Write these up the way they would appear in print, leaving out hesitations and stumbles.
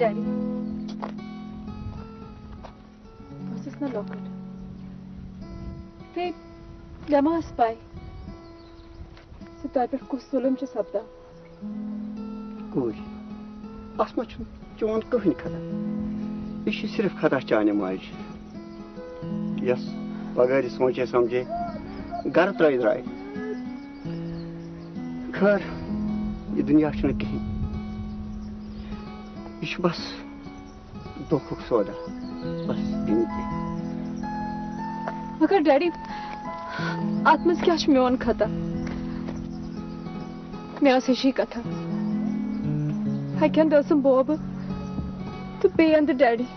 Daddy, was is not locked? Hey, lama spy. Se taipir kusulum ch sabda. Koy. Asma chun chon khin khada. Ishi sirf khada chane maj. Yes, agar soche samjhe gar trai drai. Khar ye duniya chun khin. Ish bas dokhuk soda. Bas dinki. Magar daddy atmas kya shmyon khata. Mera se shi katha. I can't do some bob to pay under daddy.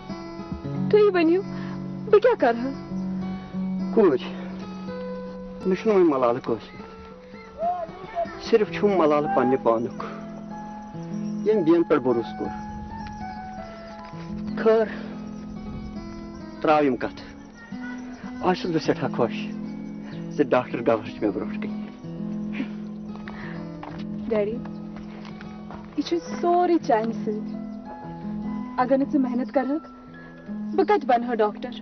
To even you, but kya kar raha? Kuch. Mishnu malal kosi. Sirf chum malal panne panuk. Yen bien par borus kor. Khar travim kat. Ashul be setha khosh. Se doctor gavach me broch gayi. Daddy, it is sorry chances. Agar itse mehnat karak, bakat ban her doctor.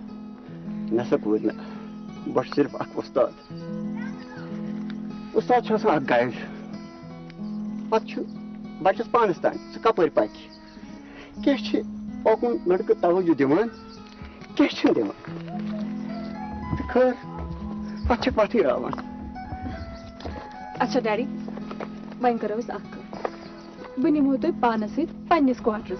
Nasa kudna, but sirf ak ustad. Ustad chasa ak guide. Pachu, bachas panistan, se kapar paki. Kechi, okun ladka tawaju diman, kechin diman. Khar, pacha pati rawan. Acha daddy. Mein karo is akka. Bani moto panasit pannis quarters.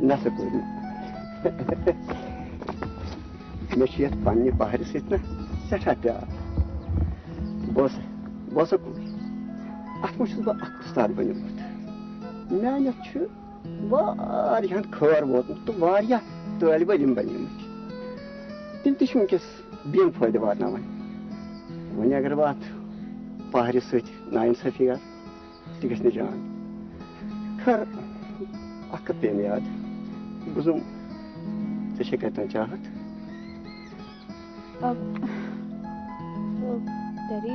Nasa kudna. Meshiyat panni bahar se itna setha pyaar. Bosa kudi. Atmuşuz ba akustar banımdı. Mene çü variyan khar botun. Tu variya tali balim banımdı. Tiltişim kes bien fayda var na var. Vani agar baat bahar se nain safiya tigas ne jaan. Khar akıp yad. Buzum teşekkür eten çahat. Daddy,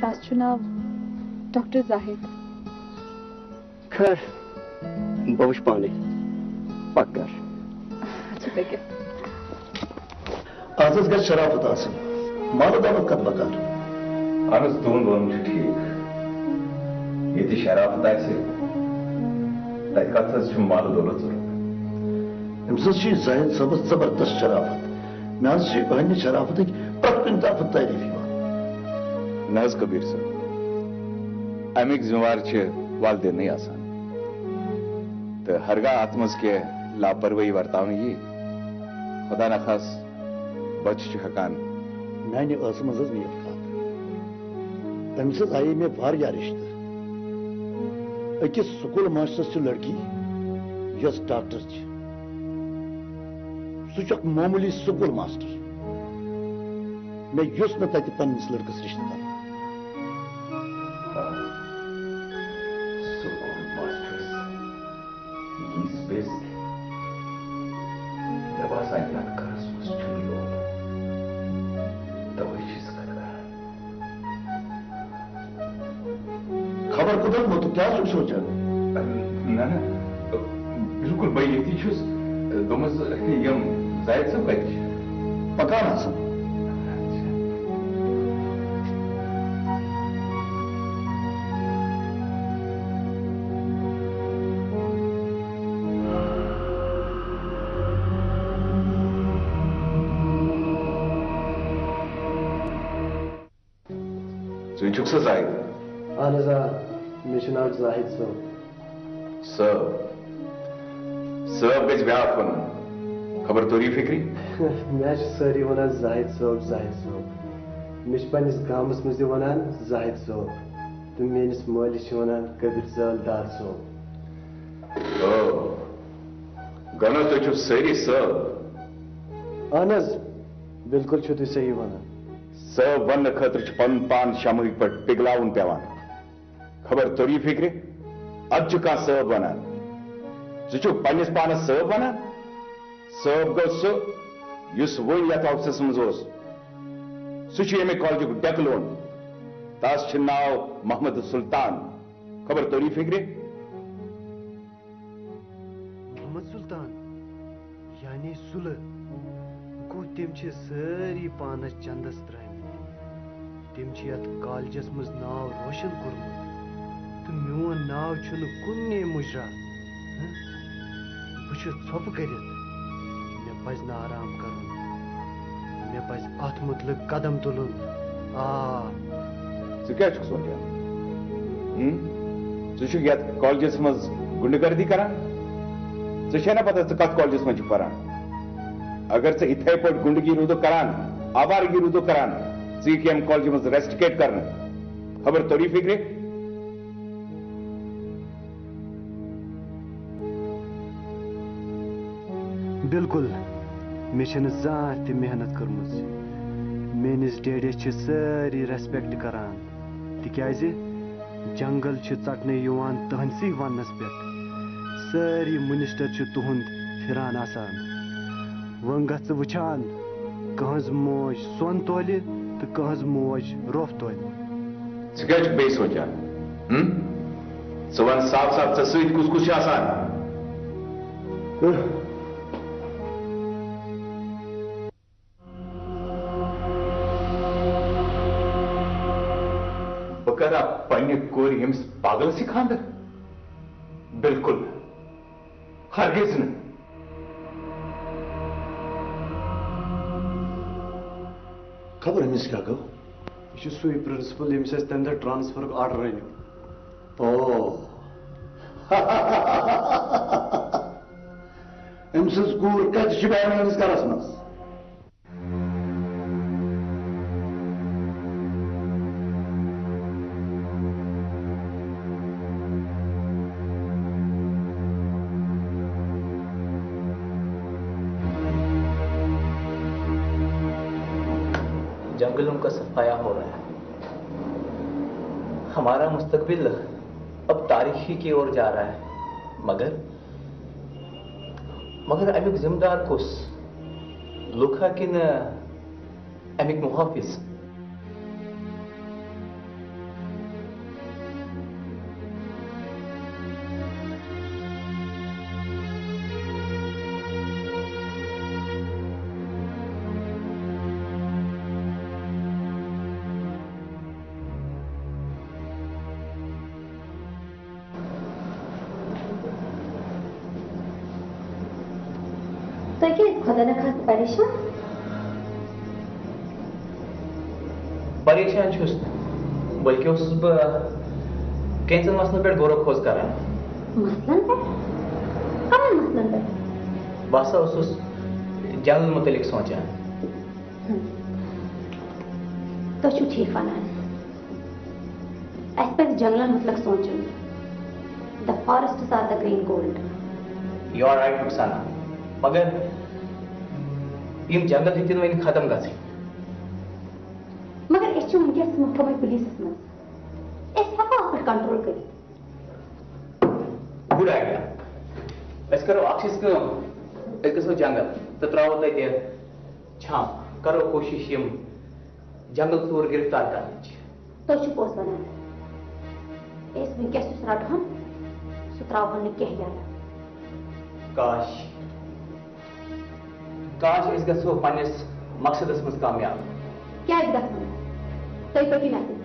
تس چھ ناو doctor زاہد. خیر بہ وچھ پانے پکر. اچھا پکر. آز گھر شرافت آسن مال دولت کت بکار. اہن حظ تہند ون ٹھیک. یہ شرافت آسہ تتہ کت حظ چھ مال دولت ضرورت. امس زاہد صبس زبردست شرافت. مے حظ اہند شرافت پرت کن طرف تعریف یوان. نہ حظ کبیر صاحب امیک ذمہوار والدین آسان تو ہرگاہ ات مز کی لاپرواہی ورتاؤ یہ خدا نخواس بچہ ہکان. میانہ ٲس منٛز حظ میٖٹھ کتھ. أمِس حظ آیے مےٚ واریاہ رِشتہٕ. أکِس سکوٗل ماسٹرس چھِ لڑکی یۄس ڈاکٹر چھِ. سُہ چھُ اکھ معموٗلی سکوٗل ماسٹر. مےٚ یوٚژھ نہٕ تتہِ پننِس لڑکس رِشتہٕ کرُن. خبر کدھر مو تو کیا سوچان. نہ بالکل بہ یتی چھس دومس یم زاہد صاحب کتہ چھ. پکان آسان. ژٕ چھُکھ سا زاہد؟ اہن حظ آ مےٚ چھُ ناو زاہد صٲب. صٲب صٲب گژھِ بیٛاکھ وَنُن. خبر توری فکری؟ مےٚ حظ چھِ سٲری وَنان زاہد صٲب زاہد صٲب. مےٚ چھِ پنٛنِس گامَس منٛز تہِ وَنان زاہد صٲب تہٕ میٲنِس مٲلِس چھِ وَنان قبر زال ڈار صٲب. او گنو تُہۍ چھِو سٲری صٲب. اہن حظ بالکل چھِو تُہۍ صحیح وَنان. صٲب وننہٕ خٲطرٕ چھُ پنُن پان شمہٕکۍ پٲٹھۍ پِگلاوُن پیوان. خبر توری فکرِ ادٕ چھُ کانٛہہ صٲب ونان. ژٕ چھُکھ پننِس پانس صٲب ونان. صٲب گوٚو سُہ یُس وُنۍ یتھ آفسس منٛز اوس. سُہ چھُ ییٚمہِ کالجُک ڈٮ۪کہٕ. تس چھُ ناو محمد سلطان. خبر توری فکرِ؟ محمد سلطان یعنی سُلہٕ. گوٚو تِم چھِ سٲری پانس چندس ترٲمٕتۍ. تِم چھِ یتھ کالجس منٛز ناو روشن کوٚرمُت تہٕ میون ناو چھُنہٕ کُنی مُجرا. بہٕ چھُس ژھۄپہٕ کٔرِتھ. مےٚ پزِ نہٕ آرام کرُن. مےٚ پزِ اتھ متعلق قدم تُلُن. آ ژٕ کیٛاہ چھُکھ سونچان؟ ژٕ چھُکھ یتھ کالجس منٛز گُنڈٕ گردی کران؟ ژےٚ چھے نا پتہ ژٕ کتھ کالجس منٛز چھُکھ پران؟ اگر ژٕ یِتھے پٲٹھۍ گُنڈگی روٗدُکھ کران آوارگی روٗدُکھ کران ژٕ یِکھ ییٚمہِ کالجہِ منٛز ریسٹِکیٹ کرنہٕ. خبر توری فکرِ؟ بالکل مےٚ چھنہٕ زانٛہہ تہِ محنت کٔرمٕژ. میٲنِس ڈیڈیس چھِ سٲری ریسپیکٹ کران تِکیازِ جنگل چھِ ژٹنہٕ یِوان تُہنٛدسٕے وننس پٮ۪ٹھ. سٲری منسٹر چھِ تُہُنٛد پھِران آسان. وۄنۍ گژھ ژٕ وٕچھان کٕہٕنٛز موج سۄن تولہِ تہٕ کٕہٕنٛز موج روٚف تولہِ. ژٕ کیٛاہ چھُکھ بیٚیہِ سونچان؟ ژٕ وَن صاف صاف ژےٚ سۭتۍ کُس کُس چھُ آسان؟ بہٕ کرا پننہِ کورِ ییٚمِس پاگلس یہِ خانٛدر؟ بالکل ہرگز نہٕ. خبر أمِس کیٛاہ گوٚو؟ یہِ چھُ سُے پرنسپل ییٚمِس اَسہِ تمہِ دۄہ ٹرانسفرُک آرڈر أنیو. او أمۍ سٕنٛز کوٗر کتہِ چھِ بیٚہوان میٲنِس گرس منٛز؟ جنگلوں کا صفایا ہو رہا ہے. ہمارا مستقبل اب تاریخی کی اور جا رہا ہے. مگر امیک ذمہ دار کس لکھا کن امیک محافظ؟ تُہۍ کیٛازِ خۄدا نخواستہٕ پریشان؟ پریشان چھُس بلکہ اوسُس بہٕ کینٛژن مسلن پٮ۪ٹھ غور و خوض کران. مسلن پٮ۪ٹھ؟ کمن مسلن پٮ۪ٹھ؟ بہٕ ہسا اوسُس جنگل متعلق سونچان. تُہۍ چھِو ٹھیٖک ونان. اَسہِ پَزِ جنگلن متعلق سونچُن. The forests are the green gold. You are right, Rukhsana. مگر یِم جنگل ہیٚتِن وۄنۍ ختم گژھٕنۍ. مگر أسۍ چھِ وٕنکیٚس محکمہ پُلیٖسَس منٛز. أسۍ ہٮ۪کو اَتھ پٮ۪ٹھ کنٹرول کٔرِتھ. Good idea. أسۍ کرو اکھ چیٖز کٲم. أسۍ گژھو جنگل تہٕ تراوو تتہِ چھانہٕ. کرو کوٗشِش یِم جنگل ژوٗر گرفتار کرنٕچ. تُہۍ چھِو پوٚز ونان. أسۍ وٕنکیٚس یُس رٹہون سُہ تراوہون نہٕ کینٛہہ یاد. کاش أسۍ گژھو پننِس مقصدس منٛز کامیاب. کیٛازِ گژھو نہٕ؟ تُہۍ پٔکِو مےٚ سۭتۍ.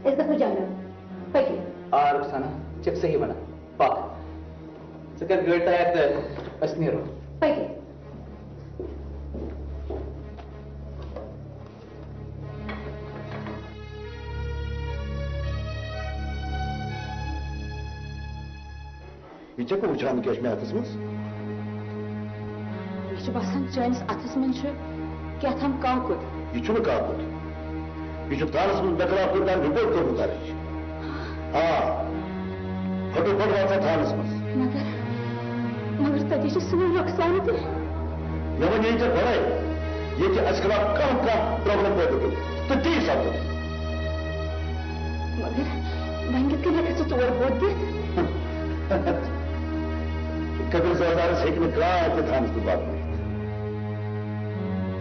أسۍ گژھو جنگل. پٔکِو. آ رخسانا ژٕ چھکھ صحیح ونان. پک ژٕ کر گٲڑۍ تیار تہٕ أسۍ نیرو. پٔکِو. یہ چھ وچان کیا مے اتس مز مےٚ چھُ باسان چٲنِس اَتھس منٛز چھُ کیٛاہتام کاکُد. یہ چھُنہٕ کاکُد. یہ چھُ تھانس منٛز مےٚ خلاف رِپورٹ کوٚرمُت درٕج. آ فٹوفٹ وات سا تھانس منٛز. مگر تَتہِ چھِ سٲنۍ رۄخسانہٕ تہِ. مےٚ ووٚن ییٚتہِ گۄڈَے ییٚتہِ اَسہِ خلاف کانٛہہ پرٛابلم پٲدٕ کٔرِتھ تہٕ تی سپُد. مگر وۄنۍ کِتھ کٔنۍ ہٮ۪ککھ ژٕ ژور بوٹ دِتھ؟ قبر زردارس ہیٚکہِ نہٕ کانٛہہ تہِ تھانس منٛز واتنٲیِتھ.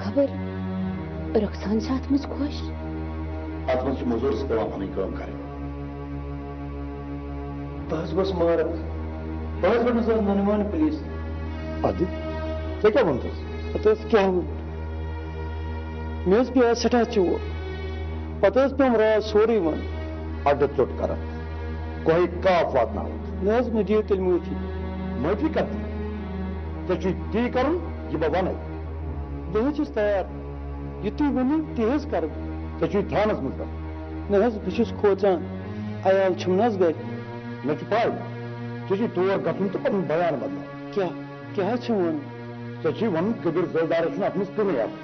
خبر رۄخسان چھِ اَتھ منٛز خۄش؟ اتھ منٛز چھِ موٚزوٗرس پٮ۪وان پنٕنۍ کٲم کرٕنۍ. بہٕ حظ گوس مارت. بہٕ حظ وَنس آز ننوان پُلیٖس. ادٕ ژےٚ کیٛاہ ووٚنتھس؟ پتہٕ حظ کیٛاہ ووٚن؟ مےٚ حظ پیٚیہِ آز سٮ۪ٹھاہ چوب. پتہٕ حظ پیوٚم راز سورُے وَن. اڈٕ ژوٚٹ کران کوہی کاف واتناوُن. نہ حظ مےٚ دِیِو تیٚلہِ معٲفی. معٲفی کر دی ژےٚ چھُے تی کرُن یہِ بہٕ وَنَے. بہٕ حظ چھُس تیار. یہِ تُہۍ ؤنِو تی حظ کرٕ بہٕ. ژےٚ چھُے تھانس منٛز گژھُن. نہ حظ بہٕ چھُس کھوژان. عیال چھُم نہ حظ گرِ. مےٚ چھُ پاے ژےٚ چھُے تور گژھُن تہٕ پنُن بیان بدلاوُن. کیٛاہ حظ چھُم وَنُن؟ ژےٚ چھُے وَنُن کبیٖر زٲلدارس چھُنہٕ اتھ منٛز کٕنٕے آسان.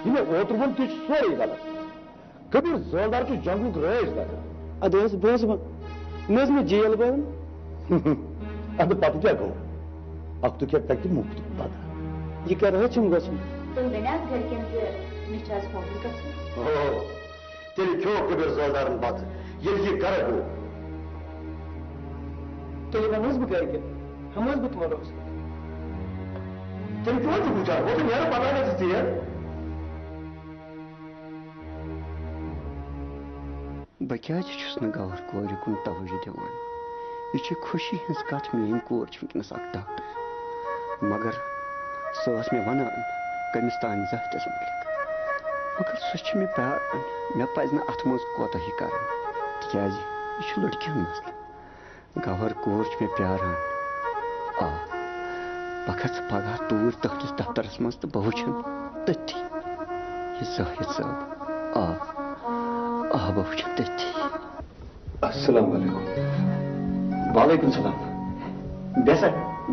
یہِ مےٚ اوترٕ ووٚن تہِ چھُ سورُے غلط. کبیٖر زٲلدار چھُ جنگلُک رٲضۍ دار. ادٕ حظ بہٕ حظ وَن نہ حظ مےٚ جیل بَرُن. ادٕ پتہٕ کیٛاہ گوٚو اکھ تہٕ کھٮ۪تھ تَتہِ مُفت پتہٕ. یہِ کر حظ چھُم گژھُن؟ تُہۍ ؤنِو گرِکٮ۪ن زِ مےٚ چھُ آز ہوٹل گژھُن. تیٚلہِ کھیوٚو کبیٖر زٲلدارن بتہٕ ییٚلہِ یہِ گرٕ گوٚو. تیٚلہِ وَنہٕ حظ بہٕ گرِکٮ۪ن. ہٮ۪مہٕ حظ بہٕ تِمن رۄخصت. تیٚلہِ کیٛاہ چھُ وٕچھان ہُہ تہٕ نیرٕ پتہ گژھِ ژیر. بہٕ کیٛازِ چھُس نہٕ گور کورِ کُن توجہ دِوان؟ یہِ چھِ خوشی ہٕنٛز کتھ میٛٲنۍ کور چھِ وٕنکٮ۪نس اکھ ڈاکٹر. مگر سۄ ٲس مےٚ ونان کٔمِس تانۍ ذاتس مُتعلق. مگر سۄ چھِ مےٚ پیاران. مےٚ پزِ نہٕ اتھ منٛز کوتاہی کرٕنۍ تِکیٛازِ یہِ چھُ لڑکین مسلہٕ. گور کور چھِ مےٚ پیاران. آ بہٕ کھژٕ پگاہ توٗرۍ تٔہنٛدِس دفترس منٛز تہٕ بہٕ وٕچھن تٔتھی یہِ زٲہِد صٲب. بہٕ وٕچھن تٔتھی. السلام علیکم. وعلیکم السلام.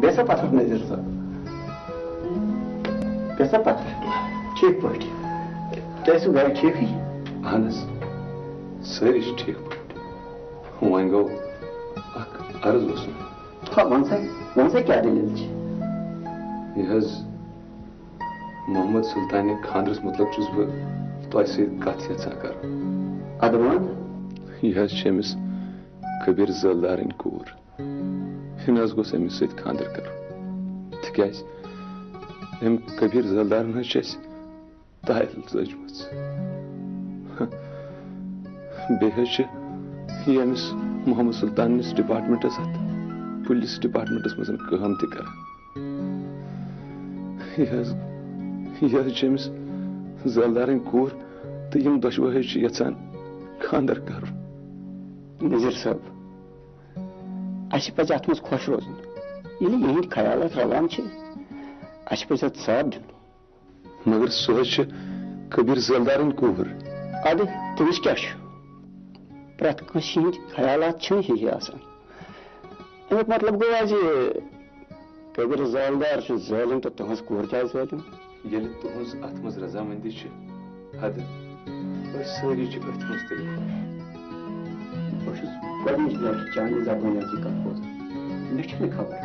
بیسا پتھر نظیر صٲب. بیسا پتھر. ٹھیٖک پٲٹھۍ. تُہۍ ٲسِو گرِ ٹھیٖکھٕے؟ اہن حظ سٲری چھِ ٹھیٖک پٲٹھۍ. وۄنۍ گوٚو اکھ عرض اوسُم. وَن سا کیٛاہ دٔلیٖل چھِ؟ یہِ حظ محمد سلطانہِ خاندرس متعلق چھُس بہٕ تۄہہِ سۭتۍ کتھ یژھان کرُن. ادٕ وَن. یہِ حظ چھِ أمِس کبیٖر زٲلدارٕنۍ کوٗر. یہِ حظ گوٚژھ أمِس سۭتۍ خاندر کرُن تِکیٛازِ أمۍ کبیٖر زٲلدارن حظ چھِ اَسہِ دایل زٲجمٕژ. بیٚیہِ حظ چھِ یہِ أمِس محمد سلطانس ڈپارٹمنٹس اتھ پُلیٖس ڈپارٹمنٹس منٛز کٲم تہِ کران. یہِ حظ چھِ أمِس زٲلدارٕنۍ کوٗر تہٕ یِم دۄشوے حظ چھِ یژھان خاندر کرُن. نظیر صٲب اَسہِ پَزِ اَتھ منٛز خۄش روزُن. ییٚلہِ یِہٕنٛدۍ خیالات رلان چھِ اس پہ ساتھ دن مگر سہ کبیر زلدارن کور اد تمس کیا پریت کٲنٛسہِ ہٕنٛدۍ خیالات چھِنہٕ ہی آسان امیُک مطلب گوٚو زِ کبیر زالدار چھُ ظٲلِم تہٕ تُہنٛز کوٗر تہِ آسہِ ظٲلِم ییٚلہِ تُہنٛز اتھ منٛز رضامندی چھِ حد أسۍ سٲری چھِ أتھۍ منٛز تیٚلہِ بہٕ چھُس گۄڈنِچ لٹہِ چانہِ زبٲنۍ یہِ کتھ بوزان مےٚ چھنہٕ خبر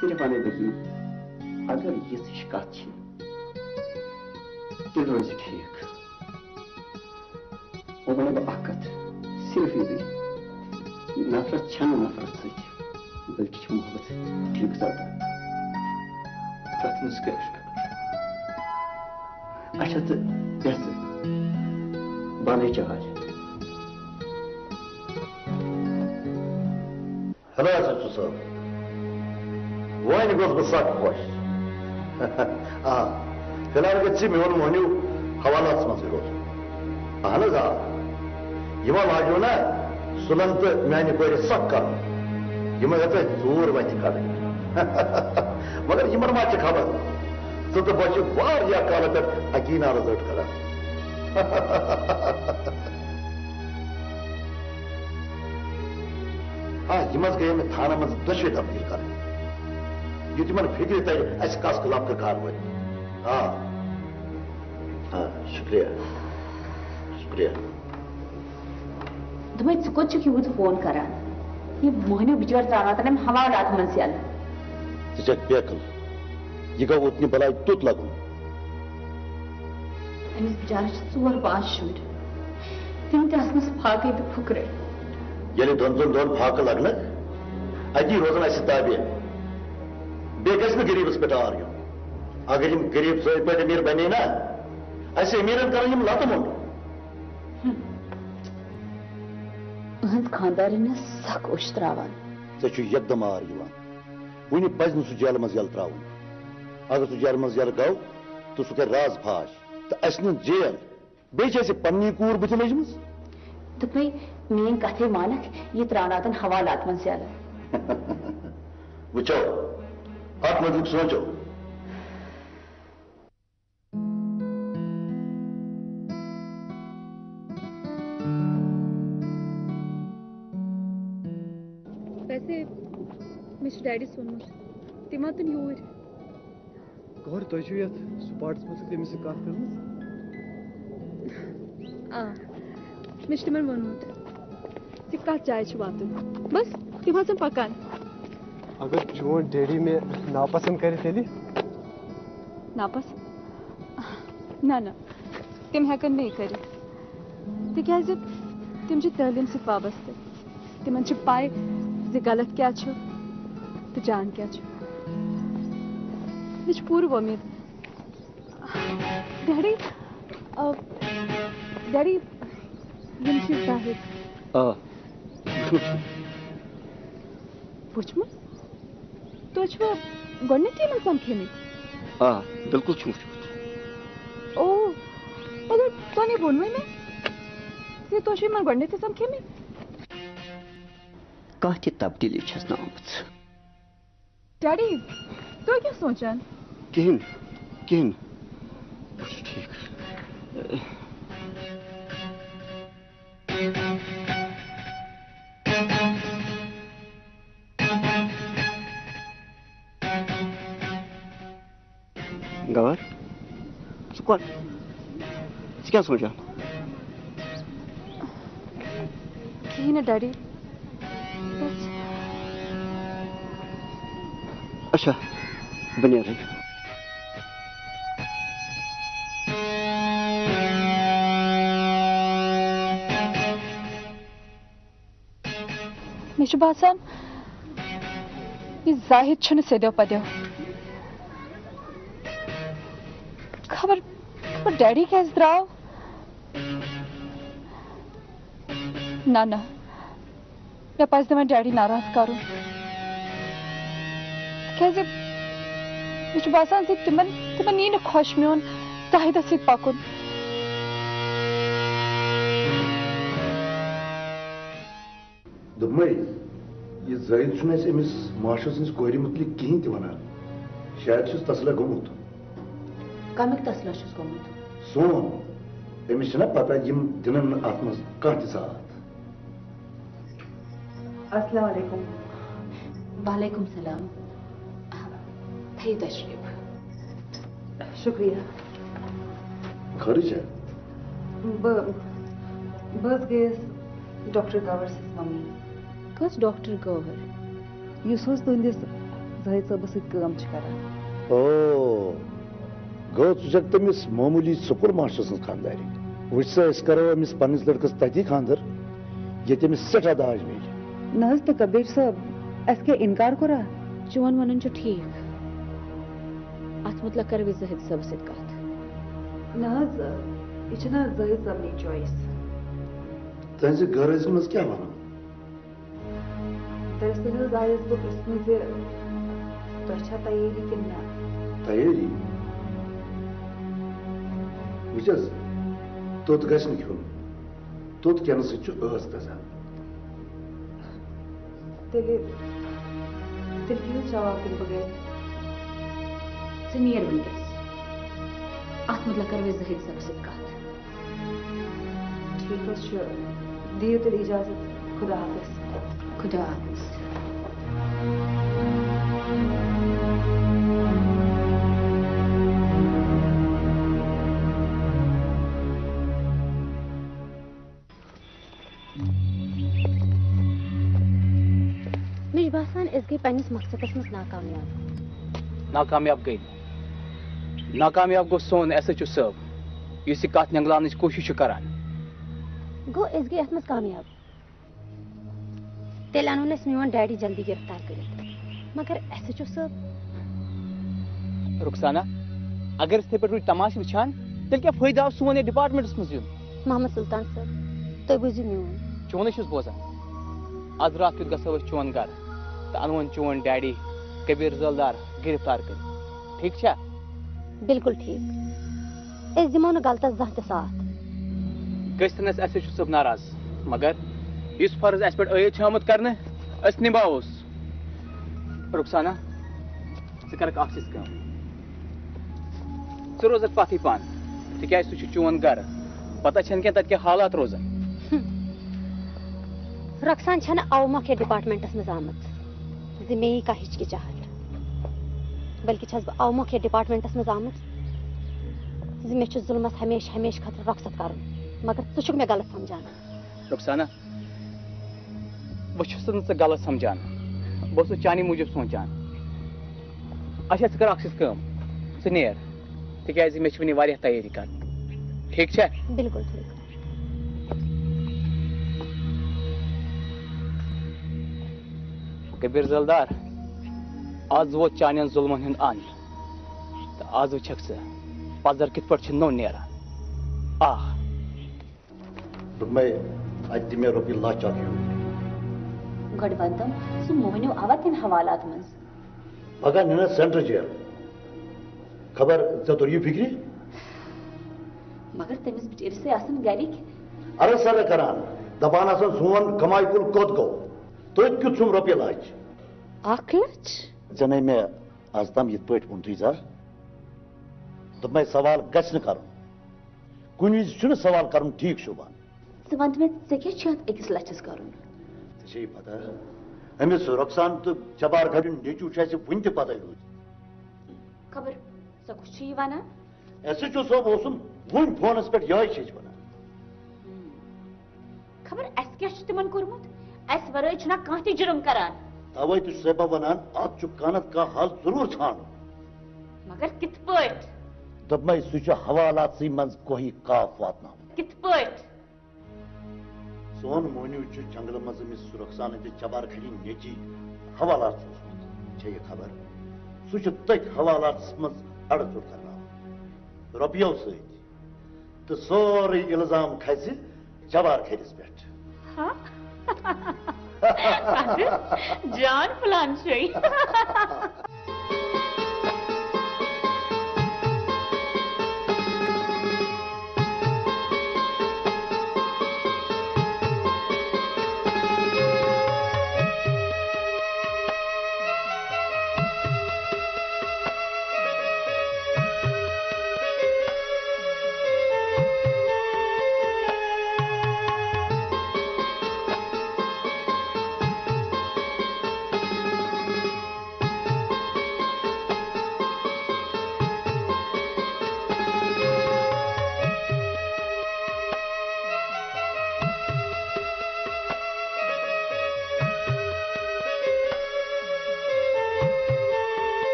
صرف ونَے بہٕ یی اگر یِژھ ہِش کتھ چھِ تیٚلہِ روزِ ٹھیٖک وہ ونہٕ بہٕ اکھ کتھ صرف یہِ نفرت چھنہٕ نفرت سۭتۍ بلکہِ چھِ محبت سۭتۍ ٹھیٖک سپدان تتھ منٛز کیٛاہ چھُ اچھا تہٕ یَتھ بنٕے چاے ہلا سچو صٲب وۄنۍ گوٚژھ بہٕ سخ خۄش آ فی الحال گژھِ میون مۄہنیو حوالاتس منٛزٕے روزُن اہن حظ آ یِمو لاگیو نا سُلن تہٕ میانہِ کورِ سخ کرُن یِمن ہٮ۪ژے ژوٗر وَتہِ کَڑٕنۍ مگر یِمن ما چھِ خبر ژٕ تہٕ بہٕ چھِ واریاہ کالہٕ پٮ۪ٹھ اکی نارٕ زٔٹ کران آ یِمن گٔیے مےٚ تھانہٕ منٛز دۄشوے تبدیٖل کرٕنۍ یُتھ یِمن فِکرِ ترِ اَسہِ کس خٕلاف کٔر کاروٲیی آ شُکریہ شُکریہ دمے ژٕ کوٚت چھُکھ یوٗت فون کران یہِ موہنیو بِچور تراوان أمۍ حوالات منٛز یَلہٕ ژٕ چھکھ بیقل یہِ گوٚو اوتنہِ بلاے توٚت لگُن أمِس بِچارس چھِ 4-5 شُرۍ تِم تہِ آسنس فاقے تہٕ پھُکرے ییٚلہِ دۄن دۄن فاقہٕ لگنہٕ اتی روزن اَسہِ تابع بیٚیہِ گژھِ نہٕ غریٖبس پٮ۪ٹھ آر یُن اگر یِم غریٖب سۭتۍ پٲٹھۍ أمیٖر بنے نا اَسہِ أمیٖرن کرن یِم لتہٕ مۄنٛڈ أہنٛز خانٛدارِنۍ ٲس سخ اوٚش تراوان ژےٚ چھُ یکدم آر یِوان وُنہِ پزِ نہٕ سُہ جیلہٕ منٛز یلہٕ تراوُن اگر سُہ جیلہٕ منٛز یلہٕ گوٚو تہٕ سُہ کرِ راز فاش تہٕ اَسہِ نِن جیل بیٚیہِ چھِ اَسہِ پننی کوٗر بٕتھِ لٔجمٕژ دوٚپمے میٛٲنۍ کتھے مانکھ یہِ تراوناتن حوالات منٛز یَلہٕ وٕچھو اتھ متعلق سونٛچو ویسے مےٚ چھُ ڈیڈی سوٗنمُت تِم واتن یوٗرۍ گور تۄہہِ چھُو یتھ سپاٹس متعلق تٔمِس سۭتۍ کتھ کٔرمٕژ آ مےٚ چھُ تِمن ووٚنمُت زِ کتھ جایہِ چھُ واتُن بس تِم آسن پکان اگر چون ڈیڈی مےٚ ناپسنٛد کرِ تیٚلہِ ناپسنٛد نہ نہ تِم ہٮ۪کن نہٕ یہِ کٔرِتھ تِکیٛازِ تِم چھِ تعلیٖم سۭتۍ وابستہٕ تِمن چھِ پاے زِ غلط کیٛاہ چھُ تہٕ جان کیٛاہ چھُ مےٚ چھِ پوٗرٕ وۄمید ڈیڈی ڈیڈی یِم چھِ ظاہر وٕچھمُت تُہۍ چھُوا گۄڈٕنٮ۪تھٕے یِمن سمکھیمٕتۍ آ بِلکُل چھُ وٕچھمُت او مگر تۄہہِ نے ووٚنوٕے مےٚ زِ تُہۍ چھِو یِمن گۄڈٕنٮ۪تھٕے سمکھیمٕتۍ کانٛہہ تہِ تبدیٖلی چھَس نہٕ آمٕژ ڈیڈی تُہۍ کیٛاہ سونٛچان کِہیٖنۍ کِہیٖنۍ بہٕ چھُس ٹھیٖک گوار ژٕ کوٚت ژٕ کیٛاہ سونٛچان کِہیٖنۍ نہٕ ڈیڈی بس اچھا بہٕ نیرٕ مےٚ چھُ باسان یہِ زاہد چھُنہٕ سیٚدیو پدیو خبر ڈیڈی کیٛازِ درٛاو نہ نہ مےٚ پزِ نہٕ وۄنۍ ڈیڈی ناراض کرُن تِکیٛازِ مےٚ چھُ باسان زِ تِمن یی نہٕ خۄش میون زاہدس سۭتۍ پکُن دوٚپمَے یہِ زٲہد چھُنہٕ اَسہِ أمِس ماشٹر سٕنٛدِس کورِ مُتعلق کِہیٖنۍ تہِ وَنان شاید چھُس تسلہ گوٚمُت کمیُک تسلا چھُس گوٚمُت سون أمِس چھِنا پتہ یِم دِنن نہٕ اَتھ منٛز کانٛہہ تہِ ساتھ السلام علیکم وعلیکم السلام تھٲیِو تشریٖف شکریہ خٲرٕے چھا بہٕ حظ گٔیَس ڈاکٹر گور سٕنٛز ممی کۄس ڈاکٹر گوہر یُس حظ تُہٕنٛدِس زٲہِد صٲبس سۭتۍ کٲم چھِ کران او گوٚو ژٕ چھکھ تٔمِس معموٗلی سکوٗل ماسٹر سٕنٛز خانٛدارِ وٕچھ سا أسۍ کرو أمِس پنٛنِس لٔڑکَس تٔتی خانٛدر ییٚتہِ أمِس سٮ۪ٹھاہ داج میلہِ نہ حظ تہٕ کبیٖر صٲب اَسہِ کیٛاہ اِنکار کوٚرا چون وَنُن چھُ ٹھیٖک اَتھ مُتلق کَرو أسۍ زٲہِد صٲبَس سۭتۍ کَتھ نہ حظ یہِ چھِنہ زٲہِد صٲبنٕے چویِس تُہنٛزِ غٲرٲضی منٛز کیٛاہ وَنان دراصل حظ آیَس بہٕ پرٛژھنہِ زِ تۄہہِ چھا تیٲری کِنہٕ نہ تیٲری وٕچھ حظ توٚت گژھِ نہٕ کھیوٚن توٚت کھٮ۪نہٕ سۭتۍ چھُ ٲس گژھان تیٚلہِ کیٛاہ حظ جواب دِمہٕ بہٕ گرِ ژٕ نیر وٕنکٮ۪س اَتھ مُتلق کَرو أسۍ زٲہِد صٲبَس سۭتۍ کَتھ ٹھیٖک حظ چھُ دِیِو تیٚلہِ اِجازت خدا حافظ خدا حافظ مےٚ چھُ باسان أسۍ گٔے پنٛنِس مقصدس منٛز ناکامیاب گٔے ناکامیاب گوٚو سون ایس ایچ او صٲب یُس یہِ کَتھ نٮ۪نٛگلاونٕچ کوٗشِش چھُ کران گوٚو أسۍ گٔے اَتھ منٛز کامیاب تیٚلہِ اَنون أسۍ میون ڈیڈی جلدی گِرفتار کٔرِتھ مگر ایس ایچ او صٲب رُخسانا اگر أسۍ یِتھَے پٲٹھۍ روٗدۍ تماشہٕ وٕچھان تیٚلہِ کیٛاہ فٲیدٕ آو سون یَتھ ڈِپاٹمنٹَس منٛز یُن محمد سُلطان صٲب تُہۍ بوٗزِو میون چونٕے چھُس بوزان آز راتھ کیُتھ گژھو أسۍ چون گرٕ تہٕ اَنوون چون ڈیڈی کبیٖر زٲلدار گِرفتار کٔرِتھ ٹھیٖک چھا بِلکُل ٹھیٖک أسۍ دِمو نہٕ غلطس زانٛہہ تہِ ساتھ گٔژھتن اَسہِ ایس ایچ او صٲب ناراض مگر یُس فرض اَسہِ پٮ۪ٹھ عٲید چھُ آمُت کرنہٕ أسۍ نِباووس رُخسانا ژٕ کَرکھ اکھ چیٖز کٲم ژٕ روزکھ پتھٕے پان تِکیٛازِ سُہ چھُ چون گرٕ پتہ چھَنہٕ کیٚنٛہہ تَتہِ کیٛاہ حالات روزان رۄخسان چھنہٕ اَوٕ مۄکھ یتھ ڈِپاٹمنٹس منٛز آمٕژ زِ مےٚ یی کانٛہہ ہِچکِچاہٹ بٔلکہِ چھس بہٕ اَوٕ مۄکھ یتھ ڈِپاٹمنٹس منٛز آمٕژ زِ مےٚ چھُ ظُلمس ہمیشہٕ ہمیشہٕ خٲطرٕ رۄخصت کرُن مگر ژٕ چھُکھ مےٚ غلط سمجھان رُخسانا بہٕ چھُس نہٕ ژٕ غلط سمجھان بہٕ اوسُس چانی موٗجوٗب سونٛچان اچھا ژٕ کر اکھ چیٖز کٲم ژٕ نیر تِکیٛازِ مےٚ چھِ وُنہِ واریاہ تیٲری کرٕنۍ ٹھیٖک چھا بِلکُل ٹھیٖک کبیٖر زٲلدار آز ووت چانٮ۪ن ظُلمن ہُنٛد انٛد تہٕ آز وٕچھکھ ژٕ پزر کِتھ پٲٹھۍ چھُ نوٚو نیران دوٚپمَے اَتہِ دِ مےٚ رۄپیہِ لچھ اکھ ہیوٗ گۄڈٕ ونتم سُہ مونیو آوا تمہِ حوالات منٛز پگاہ نِنَس سینٹرل جیل خبر ژےٚ توٚر فِکرِ مگر تٔمِس بِچٲرِسٕے آسان گرِکۍ عرض سرا کران دپان آسان سون کماے کُل کوٚت گوٚو تٔتھۍ کیُتھ چھُم رۄپیہِ لچھ 1 لچھ ژےٚ نَے مےٚ آز تام یِتھ پٲٹھۍ ووٚنتُے زانٛہہ دوٚپمَے سوال گژھِ نہٕ کرُن کُنہِ وِزِ چھُنہٕ سوال کرُن ٹھیٖک شوٗبان ژٕ وَنتہٕ مےٚ ژےٚ کیٛاہ چھُ اَتھ 1 لچھَس کرُن ژےٚ چھےٚ پتہ أمِس رۄخسان تہٕ جبار گھڑیُن نیٚچوٗ چھُ اَسہِ وُنہِ تہِ پتہ روٗدۍ خبر ژےٚ کُس چھُ یہِ وَنان ایس ایچ او صٲب اوسُم وُنہِ فونس پٮ۪ٹھ یِہوٚے چھِ وَنان خبر اَسہِ کیٛاہ چھُ تِمن کوٚرمُت اَسہِ ورٲے چھُنہ کانٛہہ تہِ جُرم کران تَوَے تہِ چھُسے بہٕ وَنان اَتھ چھُ کانٛہہ نتہٕ کانٛہہ حل ضروٗر ژھانڈُن مگر کِتھ پٲٹھۍ دوٚپمَے سُہ چھُ حوالاتسٕے منٛز کوہی کاف واتناوُن کِتھ پٲٹھۍ سون مونیوٗ چھُ جنگلہٕ منٛز أمِس رۄخسان تہٕ جبار کھڑی نیٚچی حوالات سوٗزمُت چھےٚ یہِ خبر سُہ چھُ تٔتھۍ حوالاتس منٛز اَڑٕ ژوٚٹ کرناوان رۄپیو سۭتۍ تہٕ سورُے اِلزام کھسہِ جبار کھڑِس پٮ۪ٹھ جان پلان چھُے